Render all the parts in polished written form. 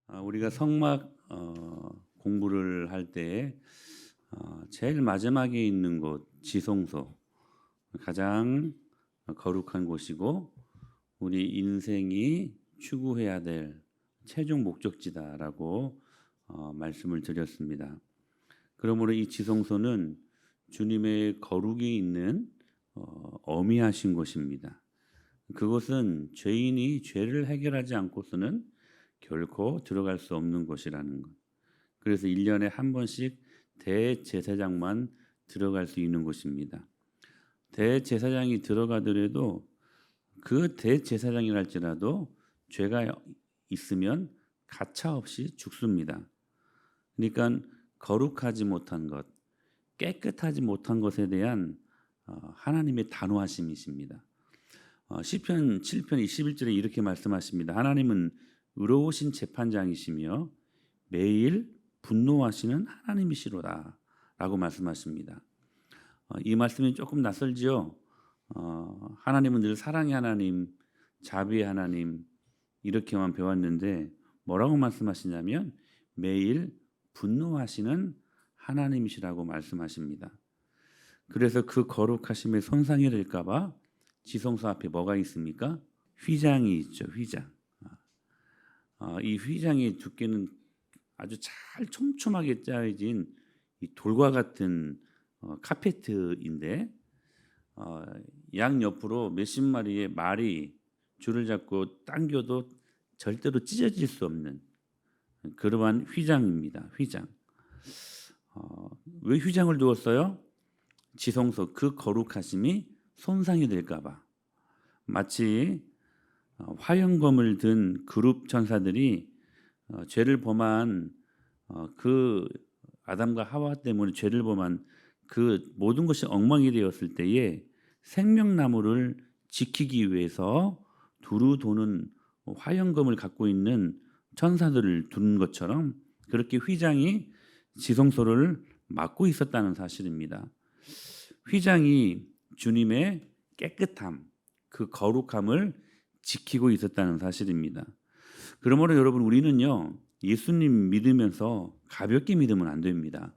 우리가 성막 공부를 할 때 제일 마지막에 있는 곳 지성소, 가장 거룩한 곳이고 우리 인생이 추구해야 될 최종 목적지다라고 말씀을 드렸습니다. 그러므로 이 지성소는 주님의 거룩이 있는 어미하신 곳입니다. 그곳은 죄인이 죄를 해결하지 않고서는 결코 들어갈 수 없는 곳이라는 것. 그래서 1년에 한 번씩 대제사장만 들어갈 수 있는 곳입니다. 대제사장이 들어가더라도 그 대제사장이랄지라도 죄가 있으면 가차없이 죽습니다. 그러니까 거룩하지 못한 것, 깨끗하지 못한 것에 대한 하나님의 단호하심이십니다. 시편 7편 21절에 이렇게 말씀하십니다. 하나님은 의로우신 재판장이시며 매일 분노하시는 하나님이시로다 라고 말씀하십니다. 이 말씀이 조금 낯설지요. 하나님은 늘 사랑의 하나님, 자비의 하나님 이렇게만 배웠는데 뭐라고 말씀하시냐면 매일 분노하시는 하나님이시라고 말씀하십니다. 그래서 그 거룩하심에 손상이 될까 봐 지성소 앞에 뭐가 있습니까? 휘장이 있죠. 휘장. 이 휘장의 두께는 아주 잘 촘촘하게 짜여진 이 돌과 같은 카페트인데 양 옆으로 몇십 마리의 말이 줄을 잡고 당겨도 절대로 찢어질 수 없는 그러한 휘장입니다. 휘장. 왜 휘장을 두었어요? 지성소 그 거룩하심이 손상이 될까 봐. 마치 화형검을 든 그룹 천사들이 죄를 범한 그 아담과 하와 때문에 죄를 범한 그 모든 것이 엉망이 되었을 때에 생명나무를 지키기 위해서 두루 도는 화형검을 갖고 있는 천사들을 두는 것처럼 그렇게 휘장이 지성소를 막고 있었다는 사실입니다. 휘장이 주님의 깨끗함, 그 거룩함을 지키고 있었다는 사실입니다. 그러므로 여러분 우리는요 예수님 믿으면서 가볍게 믿으면 안 됩니다.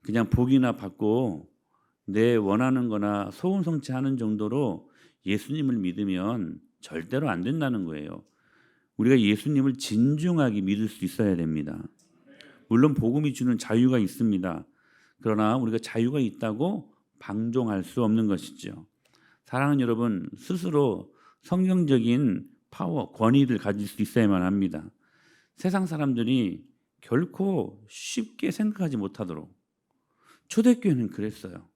그냥 복이나 받고 내 원하는 거나 소원성취하는 정도로 예수님을 믿으면 절대로 안 된다는 거예요. 우리가 예수님을 진중하게 믿을 수 있어야 됩니다. 물론 복음이 주는 자유가 있습니다. 그러나 우리가 자유가 있다고 방종할 수 없는 것이죠. 사랑하는 여러분, 스스로 성경적인 파워, 권위를 가질 수 있어야만 합니다. 세상 사람들이 결코 쉽게 생각하지 못하도록 초대교회는 그랬어요.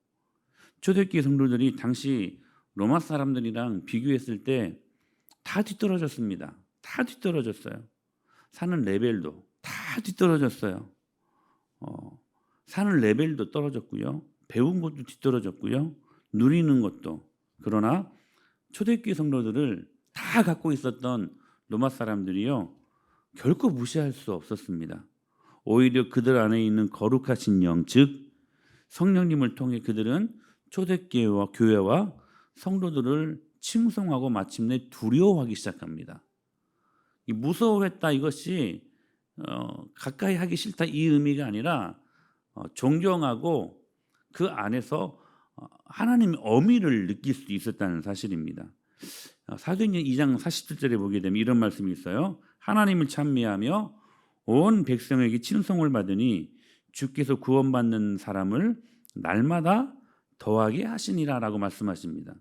초대교회 성도들이 당시 로마 사람들이랑 비교했을 때 다 뒤떨어졌습니다. 다 뒤떨어졌어요. 사는 레벨도 다 뒤떨어졌어요. 사는 레벨도 떨어졌고요. 배운 것도 뒤떨어졌고요. 누리는 것도. 그러나 초대교회 성도들을 다 갖고 있었던 로마 사람들이요. 결코 무시할 수 없었습니다. 오히려 그들 안에 있는 거룩하신 영, 즉 성령님을 통해 그들은 초대교회와 교회와 성도들을 칭송하고 마침내 두려워하기 시작합니다. 이 무서워했다 이것이 가까이 하기 싫다 이 의미가 아니라 존경하고 그 안에서 하나님의 어미를 느낄 수 있었다는 사실입니다. 사도행전 2장 47절에 보게 되면 이런 말씀이 있어요. 하나님을 찬미하며 온 백성에게 칭송을 받으니 주께서 구원받는 사람을 날마다 더하게 하시니라라고 말씀하십니다.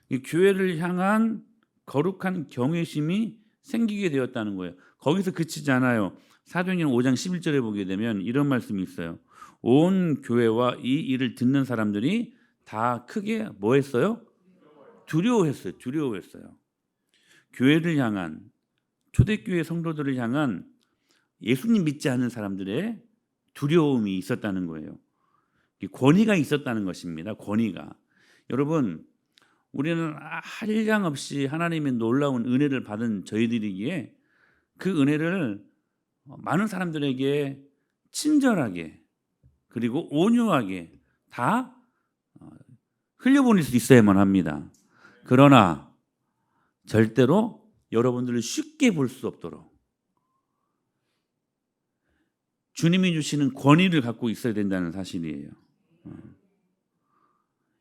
이 교회를 향한 거룩한 경외심이 생기게 되었다는 거예요. 거기서 그치지 않아요. 사도행전 5장 11절에 보게 되면 이런 말씀이 있어요. 온 교회와 이 일을 듣는 사람들이 다 크게 뭐 했어요? 두려워했어요. 두려워했어요. 교회를 향한 초대교회 성도들을 향한 예수님 믿지 않는 사람들의 두려움이 있었다는 거예요. 권위가 있었다는 것입니다. 권위가. 여러분 우리는 한량없이 하나님의 놀라운 은혜를 받은 저희들이기에 그 은혜를 많은 사람들에게 친절하게 그리고 온유하게 다 흘려보낼 수 있어야만 합니다. 그러나 절대로 여러분들을 쉽게 볼 수 없도록 주님이 주시는 권위를 갖고 있어야 된다는 사실이에요.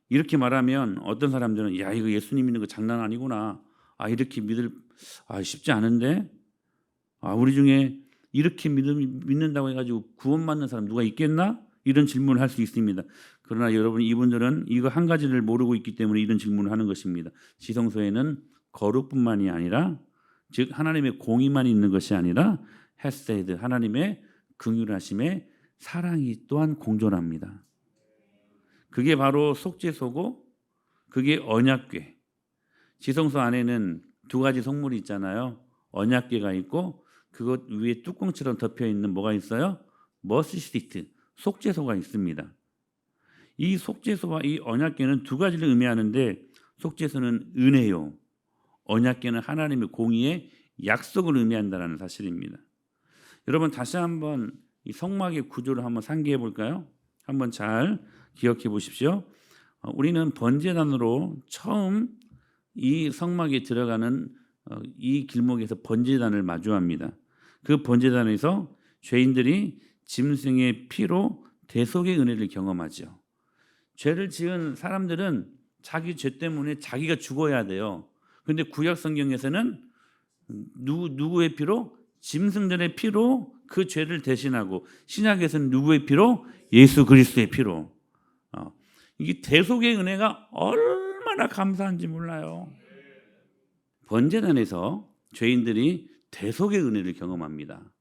이렇게 말하면 어떤 사람들은 야 이거 예수님 믿는 거 장난 아니구나. 이렇게 쉽지 않은데. 우리 중에 이렇게 믿는다고 해가지고 구원받는 사람 누가 있겠나? 이런 질문을 할 수 있습니다. 그러나 여러분 이분들은 이거 한 가지를 모르고 있기 때문에 이런 질문을 하는 것입니다. 지성소에는 거룩뿐만이 아니라 즉 하나님의 공의만 있는 것이 아니라 헤세드 하나님의 긍휼하심의 사랑이 또한 공존합니다. 그게 바로 속죄소고 그게 언약궤. 지성소 안에는 두 가지 성물이 있잖아요. 언약궤가 있고 그것 위에 뚜껑처럼 덮여 있는 뭐가 있어요? 머시시트 속죄소가 있습니다. 이 속죄소와 이 언약궤는 두 가지를 의미하는데 속죄소는 은혜요. 언약궤는 하나님의 공의의 약속을 의미한다는 사실입니다. 여러분 다시 한번 이 성막의 구조를 한번 상기해 볼까요? 한번 잘 기억해 보십시오. 우리는 번제단으로 처음 이 성막에 들어가는 이 길목에서 번제단을 마주합니다. 그 번제단에서 죄인들이 짐승의 피로 대속의 은혜를 경험하죠. 죄를 지은 사람들은 자기 죄 때문에 자기가 죽어야 돼요. 그런데 구약 성경에서는 누구의 피로? 짐승들의 피로 그 죄를 대신하고 신약에서는 누구의 피로? 예수 그리스도의 피로. 이게 대속의 은혜가 얼마나 감사한지 몰라요. 번제단에서 죄인들이 대속의 은혜를 경험합니다.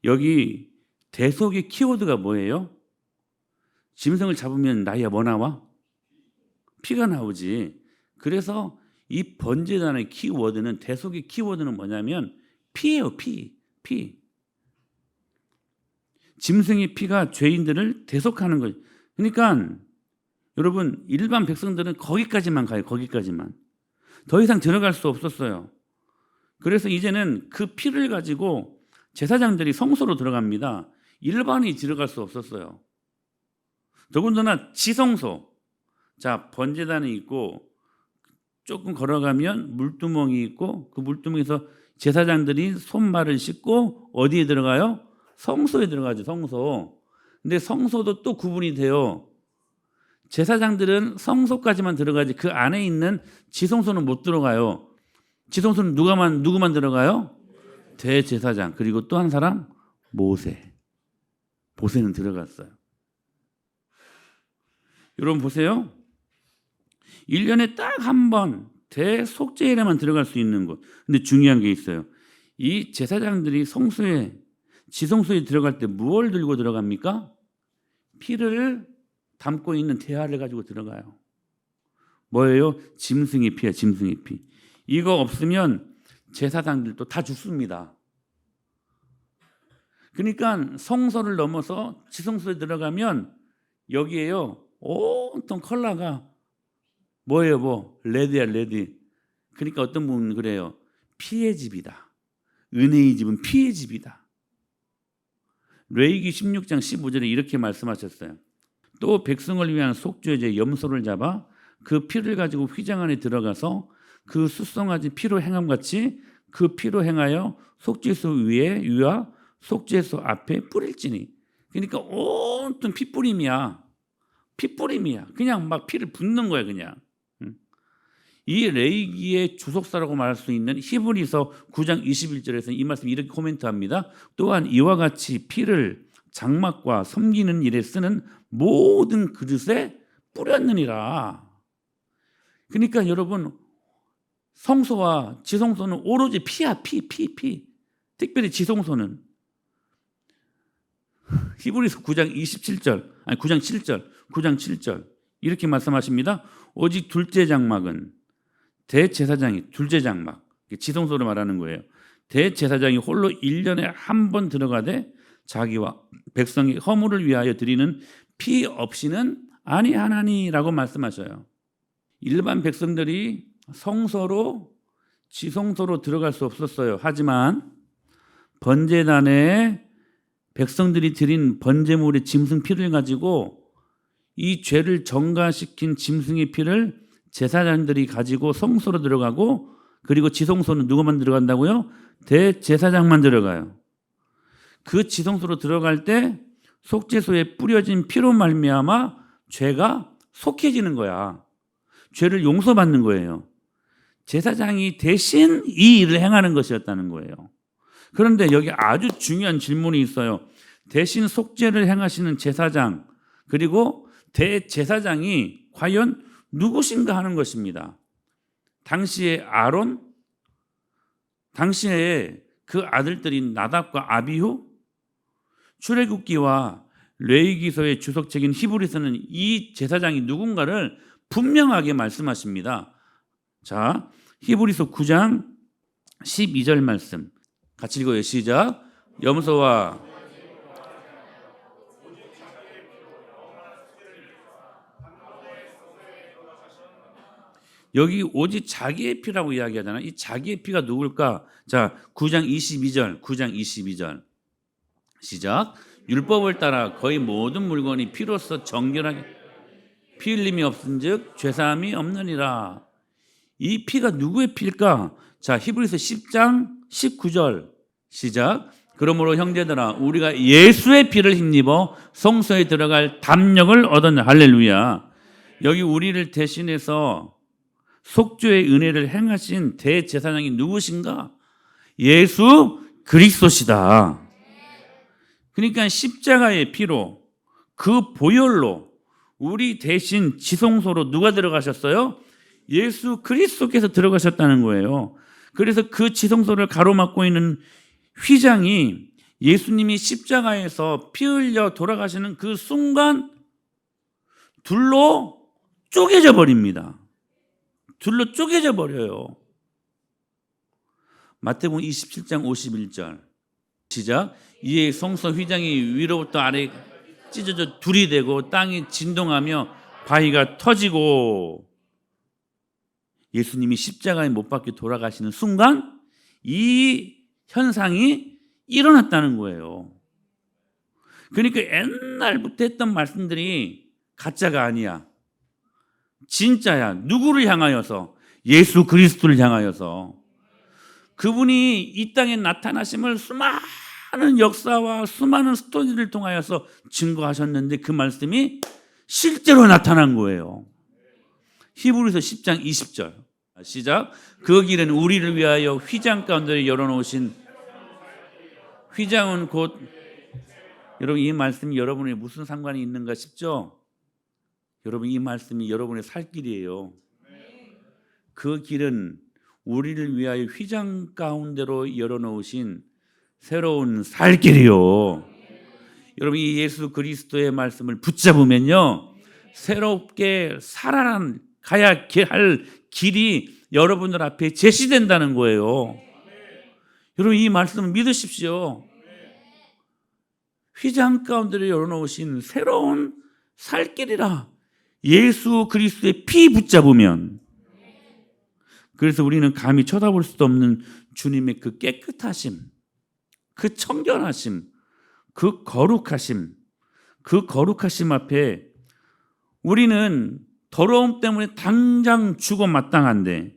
여기 대속의 키워드가 뭐예요? 짐승을 잡으면 나이야 뭐 나와? 피가 나오지. 그래서 이 번제단의 키워드는 대속의 키워드는 뭐냐면 피예요. 피. 짐승의 피가 죄인들을 대속하는 거예요. 그러니까 여러분 일반 백성들은 거기까지만 가요. 거기까지만. 더 이상 들어갈 수 없었어요. 그래서 이제는 그 피를 가지고 제사장들이 성소로 들어갑니다. 일반이 들어갈 수 없었어요. 더군다나 지성소. 자, 번제단이 있고 조금 걸어가면 물두멍이 있고 그 물두멍에서 제사장들이 손발을 씻고 어디에 들어가요? 성소에 들어가죠. 성소. 근데 성소도 또 구분이 돼요. 제사장들은 성소까지만 들어가지 그 안에 있는 지성소는 못 들어가요. 지성소는 누구만 들어가요? 대제사장. 그리고 또 한 사람 모세. 모세는 들어갔어요. 여러분 보세요. 1년에 딱 한 번 대속죄에만 들어갈 수 있는 곳. 근데 중요한 게 있어요. 이 제사장들이 지성소에 들어갈 때 무엇을 들고 들어갑니까? 피를 담고 있는 대야를 가지고 들어가요. 뭐예요? 짐승의 피야, 짐승의 피. 이거 없으면 제사장들도 다 죽습니다. 그러니까 성소를 넘어서 지성소에 들어가면 여기에요. 온통 컬러가 뭐예요? 레드야, 레드. 그러니까 어떤 분은 그래요. 피의 집이다. 은혜의 집은 피의 집이다. 레위기 16장 15절에 이렇게 말씀하셨어요. 또 백성을 위한 속죄제 염소를 잡아 그 피를 가지고 휘장 안에 들어가서 그 수송아지 피로 행함같이 그 피로 행하여 속죄소 위와 속죄소 앞에 뿌릴지니. 그러니까 온통 피뿌림이야. 그냥 막 피를 붓는 거야 그냥. 이 레위기의 주석사라고 말할 수 있는 히브리서 9장 21절에서 이 말씀 이렇게 코멘트합니다. 또한 이와 같이 피를 장막과 섬기는 일에 쓰는 모든 그릇에 뿌렸느니라. 그러니까 여러분 성소와 지성소는 오로지 피야. 피. 특별히 지성소는 히브리서 9장 7절 이렇게 말씀하십니다. 오직 둘째 장막은 대제사장이 둘째 장막 지성소를 말하는 거예요. 대제사장이 홀로 1년에 한 번 들어가되 자기와 백성의 허물을 위하여 드리는 피 없이는 아니하나니라고 말씀하셔요. 일반 백성들이 성소로 지성소로 들어갈 수 없었어요. 하지만 번제단에 백성들이 드린 번제물의 짐승 피를 가지고 이 죄를 정가시킨 짐승의 피를 제사장들이 가지고 성소로 들어가고 그리고 지성소는 누구만 들어간다고요? 대제사장만 들어가요. 그 지성소로 들어갈 때 속죄소에 뿌려진 피로 말미암아 죄가 속해지는 거야. 죄를 용서받는 거예요. 제사장이 대신 이 일을 행하는 것이었다는 거예요. 그런데 여기 아주 중요한 질문이 있어요. 대신 속죄를 행하시는 제사장, 그리고 대제사장이 과연 누구신가 하는 것입니다. 당시에 아론, 당시에 그 아들들인 나답과 아비후, 출애굽기와 레위기서의 주석책인 히브리서는 이 제사장이 누군가를 분명하게 말씀하십니다. 자, 히브리서 9장 12절 말씀 같이 읽어요. 시작. 염소와 여기 오직 자기의 피라고 이야기하잖아요. 이 자기의 피가 누굴까? 자, 9장 22절 시작. 율법을 따라 거의 모든 물건이 피로써 정결하게 피 흘림이 없은즉 죄사함이 없느니라. 이 피가 누구의 피일까? 자, 히브리서 10장 19절 시작. 그러므로 형제들아 우리가 예수의 피를 힘입어 성소에 들어갈 담력을 얻었네. 할렐루야. 여기 우리를 대신해서 속죄의 은혜를 행하신 대제사장이 누구신가? 예수 그리스도시다. 그러니까 십자가의 피로, 그 보혈로 우리 대신 지성소로 누가 들어가셨어요? 예수 그리스도께서 들어가셨다는 거예요. 그래서 그 지성소를 가로막고 있는 휘장이 예수님이 십자가에서 피 흘려 돌아가시는 그 순간 둘로 쪼개져 버립니다. 둘로 쪼개져 버려요. 마태복음 27장 51절 시작. 이에 성소 휘장이 위로부터 아래 찢어져 둘이 되고 땅이 진동하며 바위가 터지고, 예수님이 십자가에 못 박혀 돌아가시는 순간 이 현상이 일어났다는 거예요. 그러니까 옛날부터 했던 말씀들이 가짜가 아니야. 진짜야. 누구를 향하여서? 예수 그리스도를 향하여서. 그분이 이 땅에 나타나심을 수많은 역사와 수많은 스토리를 통하여서 증거하셨는데 그 말씀이 실제로 나타난 거예요. 히브리서 10장 20절 시작. 그 길은 우리를 위하여 휘장 가운데 열어놓으신, 휘장은 곧, 여러분 이 말씀이 여러분에 무슨 상관이 있는가 싶죠? 여러분 이 말씀이 여러분의 살 길이에요. 그 길은 우리를 위하여 휘장 가운데로 열어놓으신 새로운 살 길이요. 여러분 이 예수 그리스도의 말씀을 붙잡으면요, 새롭게 살아가야 할 길이 여러분들 앞에 제시된다는 거예요. 여러분 이 말씀을 믿으십시오. 휘장 가운데로 열어놓으신 새로운 살 길이라. 예수 그리스도의 피 붙잡으면. 그래서 우리는 감히 쳐다볼 수도 없는 주님의 그 깨끗하심, 그 청결하심, 그 거룩하심, 그 거룩하심 앞에 우리는 더러움 때문에 당장 죽어 마땅한데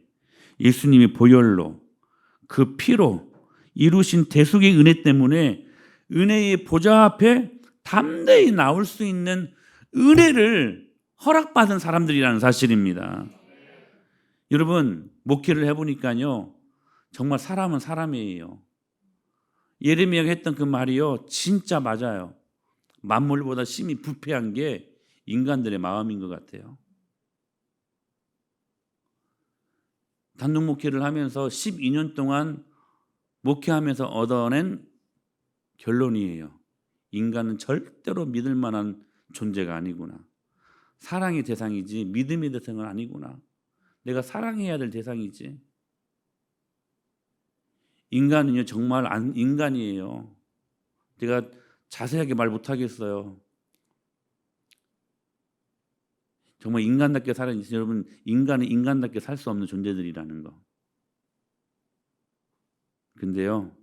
예수님이 보혈로, 그 피로 이루신 대속의 은혜 때문에 은혜의 보좌 앞에 담대히 나올 수 있는 은혜를 허락받은 사람들이라는 사실입니다. 여러분 목회를 해보니까요, 정말 사람은 사람이에요. 예레미야가 했던 그 말이요, 진짜 맞아요. 만물보다 심히 부패한 게 인간들의 마음인 것 같아요. 단독 목회를 하면서 12년 동안 목회하면서 얻어낸 결론이에요. 인간은 절대로 믿을 만한 존재가 아니구나. 사랑의 대상이지 믿음의 대상은 아니구나. 내가 사랑해야 될 대상이지. 인간은요 정말 인간이에요. 제가 자세하게 말 못하겠어요. 정말 인간답게 살아있는, 여러분 인간은 인간답게 살 수 없는 존재들이라는 거. 근데요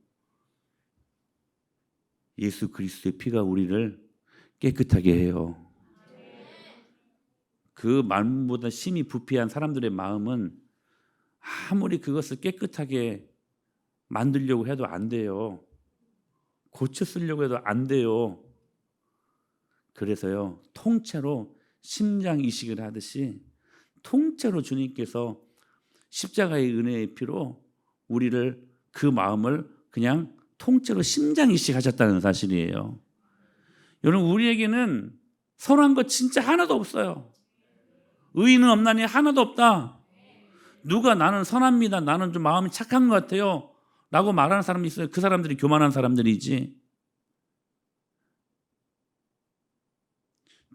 예수 그리스도의 피가 우리를 깨끗하게 해요. 그 마음보다 심히 부패한 사람들의 마음은 아무리 그것을 깨끗하게 만들려고 해도 안 돼요. 고쳐 쓰려고 해도 안 돼요. 그래서요, 통째로 심장 이식을 하듯이 통째로 주님께서 십자가의 은혜의 피로 우리를, 그 마음을 그냥 통째로 심장 이식하셨다는 사실이에요. 여러분, 우리에게는 선한 것 진짜 하나도 없어요. 의인은 없나니 하나도 없다. 누가 나는 선합니다, 나는 좀 마음이 착한 것 같아요 라고 말하는 사람이 있어요. 그 사람들이 교만한 사람들이지.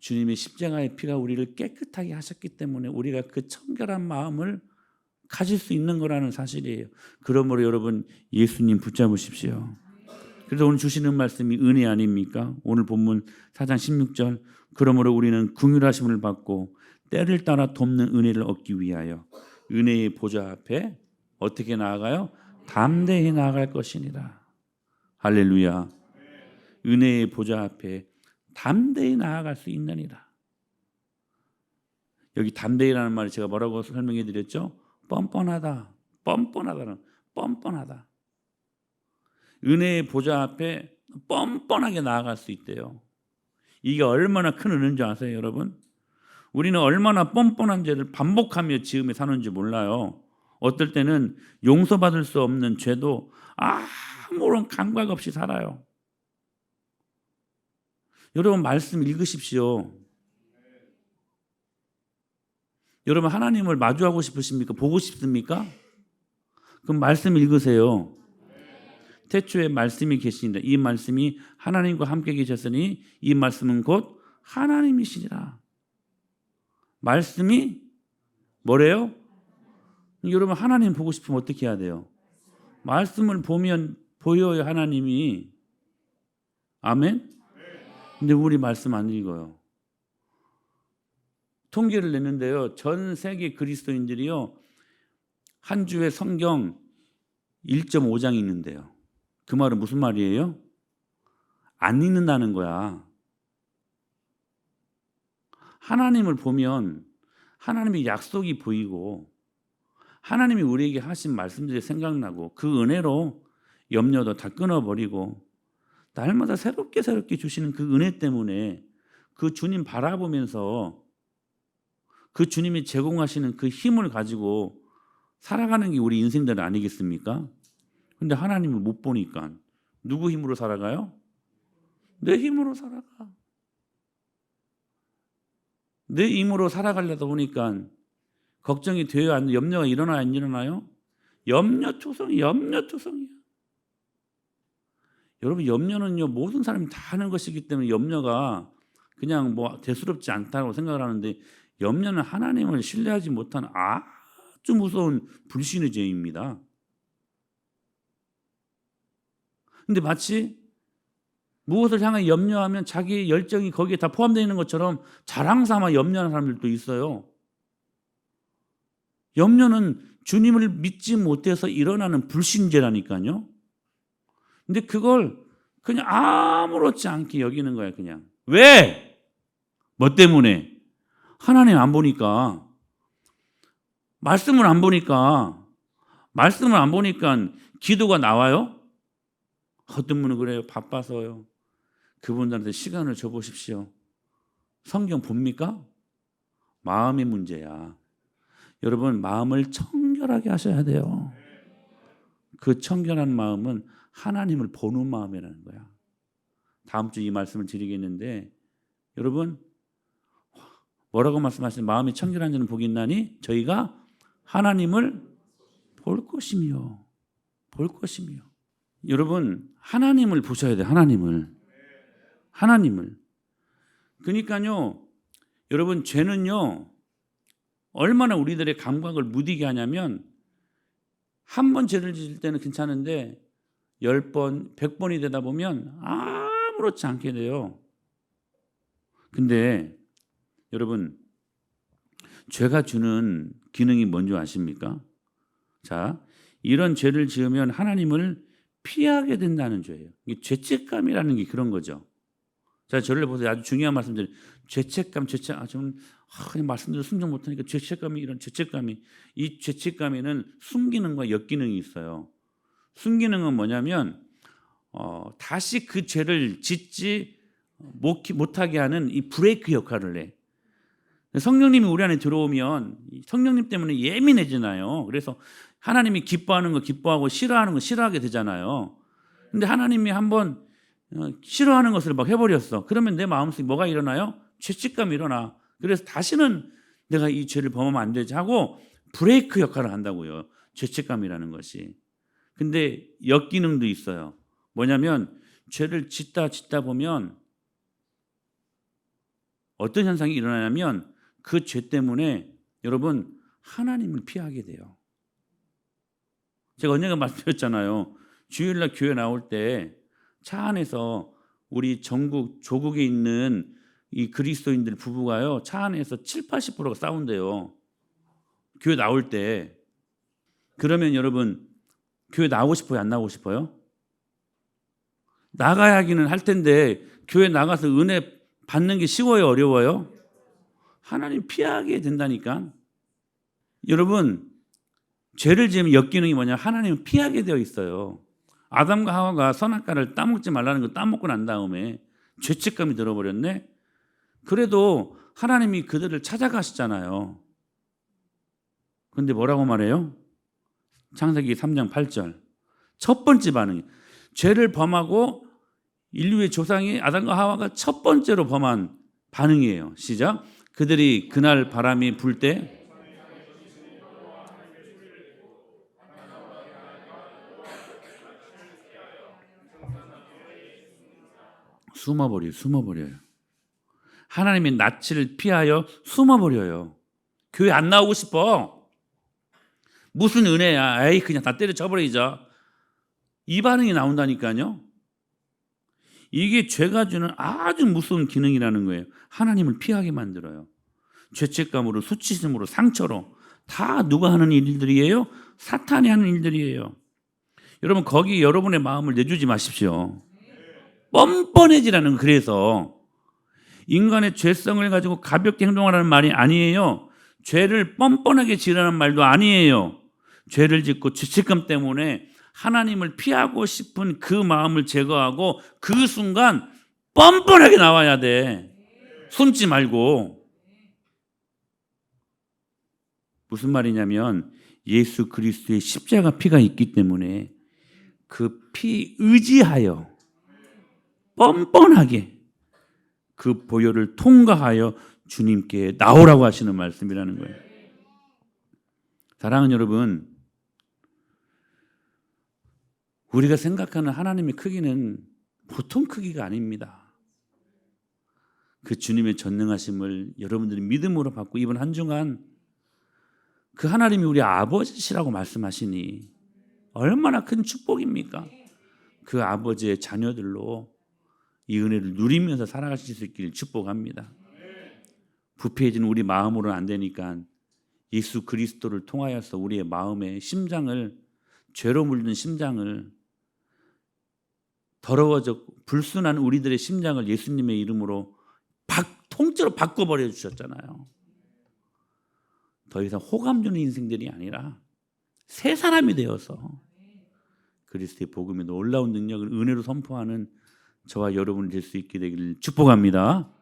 주님의 십자가의 피가 우리를 깨끗하게 하셨기 때문에 우리가 그 청결한 마음을 가질 수 있는 거라는 사실이에요. 그러므로 여러분, 예수님 붙잡으십시오. 그래서 오늘 주시는 말씀이 은혜 아닙니까? 오늘 본문 4장 16절, 그러므로 우리는 긍휼하심을 받고 때를 따라 돕는 은혜를 얻기 위하여 은혜의 보좌 앞에 어떻게 나아가요? 담대히 나아갈 것이니라. 할렐루야. 은혜의 보좌 앞에 담대히 나아갈 수 있느니라. 여기 담대히라는 말을 제가 뭐라고 설명해 드렸죠? 뻔뻔하다. 뻔뻔하다는, 뻔뻔하다. 은혜의 보좌 앞에 뻔뻔하게 나아갈 수 있대요. 이게 얼마나 큰 은혜인 줄 아세요, 여러분? 우리는 얼마나 뻔뻔한 죄를 반복하며 지으며 사는지 몰라요. 어떨 때는 용서받을 수 없는 죄도 아무런 감각 없이 살아요. 여러분, 말씀 읽으십시오. 여러분, 하나님을 마주하고 싶으십니까? 보고 싶습니까? 그럼 말씀 읽으세요. 태초에 말씀이 계시니라. 이 말씀이 하나님과 함께 계셨으니 이 말씀은 곧 하나님이시니라. 말씀이 뭐래요? 여러분, 하나님 보고 싶으면 어떻게 해야 돼요? 말씀을 보면 보여요, 하나님이. 아멘? 근데 우리 말씀 안 읽어요. 통계를 냈는데요, 전 세계 그리스도인들이요, 한 주에 성경 1.5장 읽는데요. 그 말은 무슨 말이에요? 안 읽는다는 거야. 하나님을 보면 하나님의 약속이 보이고 하나님이 우리에게 하신 말씀들이 생각나고 그 은혜로 염려도 다 끊어버리고 날마다 새롭게 주시는 그 은혜 때문에 그 주님 바라보면서 그 주님이 제공하시는 그 힘을 가지고 살아가는 게 우리 인생들 아니겠습니까? 근데 하나님을 못 보니까 누구 힘으로 살아가요? 내 힘으로 살아가. 내 힘으로 살아가려다 보니까 걱정이 돼요? 안, 염려가 일어나요? 안 일어나요? 염려투성이야. 여러분, 염려는요, 모든 사람이 다 하는 것이기 때문에 염려가 그냥 뭐 대수롭지 않다고 생각을 하는데, 염려는 하나님을 신뢰하지 못한 아주 무서운 불신의 죄입니다. 근데 마치 무엇을 향해 염려하면 자기의 열정이 거기에 다 포함되어 있는 것처럼 자랑 삼아 염려하는 사람들도 있어요. 염려는 주님을 믿지 못해서 일어나는 불신죄라니까요. 근데 그걸 그냥 아무렇지 않게 여기는 거야, 그냥. 왜? 뭐 때문에? 하나님 안 보니까. 말씀을 안 보니까 기도가 나와요? 어떤 분은 그래요. 바빠서요. 그분들한테 시간을 줘보십시오. 성경 봅니까? 마음의 문제야. 여러분, 마음을 청결하게 하셔야 돼요. 그 청결한 마음은 하나님을 보는 마음이라는 거야. 다음 주 이 말씀을 드리겠는데, 여러분, 뭐라고 말씀하시는? 마음이 청결한 자는 복이 있나니 저희가 하나님을 볼 것이며. 여러분, 하나님을 보셔야 돼요. 하나님을. 그러니까요, 여러분, 죄는요, 얼마나 우리들의 감각을 무디게 하냐면, 한 번 죄를 지을 때는 괜찮은데 10번, 100번이 되다 보면 아무렇지 않게 돼요. 근데 여러분, 죄가 주는 기능이 뭔지 아십니까? 자, 이런 죄를 지으면 하나님을 피하게 된다는 죄예요. 이게 죄책감이라는 게 그런 거죠. 자, 저를 보세요. 아주 중요한 말씀드려요. 죄책감. 저는 그냥 말씀드려 순종 못하니까 이런 죄책감이, 이 죄책감에는 순기능과 역기능이 있어요. 순기능은 뭐냐면 다시 그 죄를 짓지 못하게 하는 이 브레이크 역할을 해. 성령님이 우리 안에 들어오면 성령님 때문에 예민해지나요. 그래서 하나님이 기뻐하는 거 기뻐하고 싫어하는 거 싫어하게 되잖아요. 근데 하나님이 한번 싫어하는 것을 막 해버렸어. 그러면 내 마음속에 뭐가 일어나요? 죄책감이 일어나. 그래서 다시는 내가 이 죄를 범하면 안 되지 하고 브레이크 역할을 한다고요. 죄책감이라는 것이. 근데 역기능도 있어요. 뭐냐면 죄를 짓다 보면 어떤 현상이 일어나냐면 그 죄 때문에 여러분 하나님을 피하게 돼요. 제가 언젠가 말씀드렸잖아요. 주일날 교회 나올 때 차 안에서 우리 전국 조국에 있는 이 그리스도인들 부부가요. 차 안에서 70-80%가 싸운대요. 교회 나올 때. 그러면 여러분 교회 나오고 싶어요? 안 나오고 싶어요? 나가야 하기는 할 텐데 교회 나가서 은혜 받는 게 쉬워요? 어려워요? 하나님 피하게 된다니까. 여러분 죄를 지으면 역기능이 뭐냐? 하나님은 피하게 되어 있어요. 아담과 하와가 선악과를 따먹지 말라는 거 따먹고 난 다음에 죄책감이 들어버렸네. 그래도 하나님이 그들을 찾아가시잖아요. 그런데 뭐라고 말해요? 창세기 3장 8절. 첫 번째 반응이 죄를 범하고 인류의 조상이 아담과 하와가 첫 번째로 범한 반응이에요. 시작. 그들이 그날 바람이 불 때 숨어버려요. 하나님의 낯을 피하여 숨어버려요. 교회 안 나오고 싶어. 무슨 은혜야. 에이 그냥 다 때려쳐버리자. 이 반응이 나온다니까요. 이게 죄가 주는 아주 무서운 기능이라는 거예요. 하나님을 피하게 만들어요. 죄책감으로 수치심으로 상처로 다 누가 하는 일들이에요? 사탄이 하는 일들이에요. 여러분 거기 여러분의 마음을 내주지 마십시오. 뻔뻔해지라는 그래서 인간의 죄성을 가지고 가볍게 행동하라는 말이 아니에요. 죄를 뻔뻔하게 지으라는 말도 아니에요. 죄를 짓고 죄책감 때문에 하나님을 피하고 싶은 그 마음을 제거하고 그 순간 뻔뻔하게 나와야 돼. 숨지 말고. 무슨 말이냐면 예수 그리스도의 십자가 피가 있기 때문에 그 피 의지하여 뻔뻔하게 그 보혈을 통과하여 주님께 나오라고 하시는 말씀이라는 거예요. 사랑하는 여러분, 우리가 생각하는 하나님의 크기는 보통 크기가 아닙니다. 그 주님의 전능하심을 여러분들이 믿음으로 받고 이번 한 주간 그 하나님이 우리 아버지시라고 말씀하시니 얼마나 큰 축복입니까? 그 아버지의 자녀들로 이 은혜를 누리면서 살아가실 수 있기를 축복합니다. 부패해진 우리 마음으로는 안 되니까 예수 그리스도를 통하여서 우리의 마음의 심장을 죄로 물든 심장을 더러워져 불순한 우리들의 심장을 예수님의 이름으로 통째로 바꿔버려 주셨잖아요. 더 이상 호감 주는 인생들이 아니라 새 사람이 되어서 그리스도의 복음의 놀라운 능력을 은혜로 선포하는 저와 여러분이 될 수 있게 되기를 축복합니다.